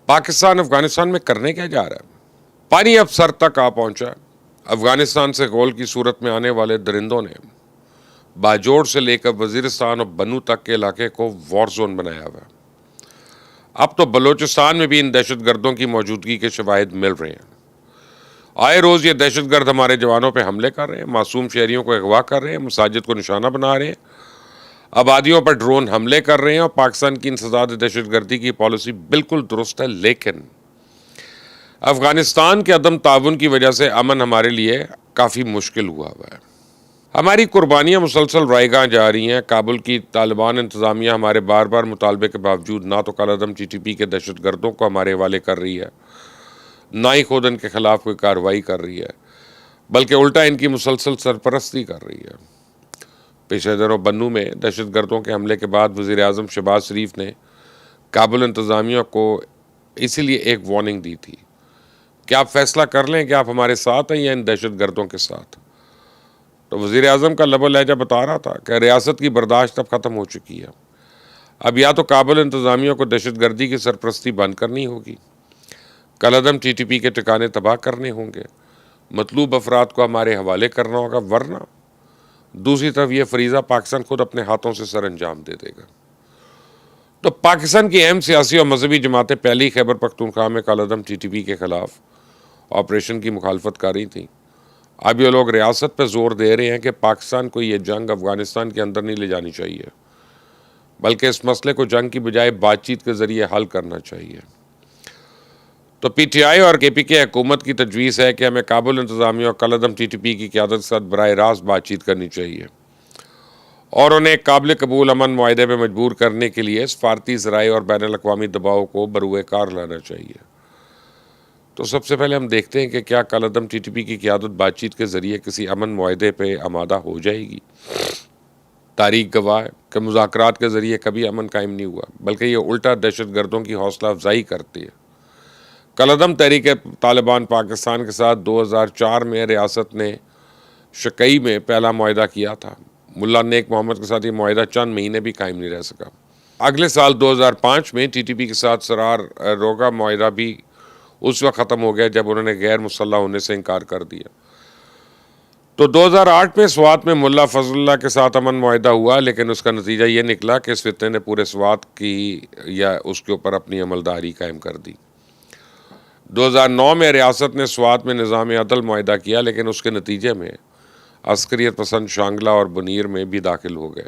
پاکستان افغانستان میں کرنے کیا جا رہا ہے؟ پانی اب سر تک آ پہنچا ہے۔ افغانستان سے غول کی صورت میں آنے والے درندوں نے باجوڑ سے لے کر وزیرستان اور بنو تک کے علاقے کو وار زون بنایا ہوا ہے۔ اب تو بلوچستان میں بھی ان دہشت گردوں کی موجودگی کے شواہد مل رہے ہیں۔ آئے روز یہ دہشت گرد ہمارے جوانوں پہ حملے کر رہے ہیں، معصوم شہریوں کو اغوا کر رہے ہیں، مساجد کو نشانہ بنا رہے ہیں، آبادیوں پر ڈرون حملے کر رہے ہیں، اور پاکستان کی انسداد دہشت گردی کی پالیسی بالکل درست ہے، لیکن افغانستان کے عدم تعاون کی وجہ سے امن ہمارے لیے کافی مشکل ہوا ہے۔ ہماری قربانیاں مسلسل رائے گاہ جا رہی ہیں۔ کابل کی طالبان انتظامیہ ہمارے بار بار مطالبے کے باوجود نہ تو کالعدم ٹی ٹی پی کے دہشت گردوں کو ہمارے حوالے کر رہی ہے، نہ ہی خود ان کے خلاف کوئی کارروائی کر رہی ہے، بلکہ الٹا ان کی مسلسل سرپرستی کر رہی ہے۔ پچھلے دنوں بنو میں دہشت گردوں کے حملے کے بعد وزیر اعظم شہباز شریف نے کابل انتظامیہ کو اسی لیے ایک وارننگ دی تھی کہ آپ فیصلہ کر لیں کہ آپ ہمارے ساتھ ہیں یا ان دہشت گردوں کے ساتھ۔ تو وزیر اعظم کا لب و لہجہ بتا رہا تھا کہ ریاست کی برداشت اب ختم ہو چکی ہے، اب یا تو کابل انتظامیہ کو دہشت گردی کی سرپرستی بند کرنی ہوگی، کالعدم ٹی ٹی پی کے ٹھکانے تباہ کرنے ہوں گے، مطلوب افراد کو ہمارے حوالے کرنا ہوگا، ورنہ دوسری طرف یہ فریضہ پاکستان خود اپنے ہاتھوں سے سر انجام دے دے گا۔ تو پاکستان کی اہم سیاسی اور مذہبی جماعتیں پہلی خیبر پختونخوا میں کالعدم ٹی ٹی پی کے خلاف آپریشن کی مخالفت کر رہی تھیں۔ اب یہ لوگ ریاست پہ زور دے رہے ہیں کہ پاکستان کو یہ جنگ افغانستان کے اندر نہیں لے جانی چاہیے، بلکہ اس مسئلے کو جنگ کی بجائے بات چیت کے ذریعے حل کرنا چاہیے۔ تو پی ٹی آئی اور کے پی کے حکومت کی تجویز ہے کہ ہمیں کابل انتظامیہ اور کالعدم ٹی ٹی پی کی قیادت کے ساتھ براہ راست بات چیت کرنی چاہیے، اور انہیں ایک قابل قبول امن معاہدے پہ مجبور کرنے کے لیے سفارتی ذرائع اور بین الاقوامی دباؤ کو بروئے کار لانا چاہیے۔ تو سب سے پہلے ہم دیکھتے ہیں کہ کیا کالعدم ٹی ٹی پی کی قیادت بات چیت کے ذریعے کسی امن معاہدے پہ آمادہ ہو جائے گی۔ تاریخ گواہ ہے کہ مذاکرات کے ذریعے کبھی امن قائم نہیں ہوا، بلکہ یہ الٹا دہشت گردوں کی حوصلہ افزائی کرتی ہے۔ کالعدم تحریک طالبان پاکستان کے ساتھ 2004 میں ریاست نے شکئی میں پہلا معاہدہ کیا تھا۔ ملا نیک محمد کے ساتھ یہ معاہدہ چند مہینے بھی قائم نہیں رہ سکا۔ اگلے سال 2005 میں ٹی ٹی پی کے ساتھ سرار روگا معاہدہ بھی اس وقت ختم ہو گیا جب انہوں نے غیر مسلح ہونے سے انکار کر دیا۔ تو 2008 میں سوات میں ملا فضل اللہ کے ساتھ امن معاہدہ ہوا، لیکن اس کا نتیجہ یہ نکلا کہ اس فتنے نے پورے سوات کی یا اس کے اوپر اپنی عملداری قائم کر دی۔ 2009 میں ریاست نے سوات میں نظام عدل معاہدہ کیا، لیکن اس کے نتیجے میں عسکریت پسند شانگلہ اور بنیر میں بھی داخل ہو گئے۔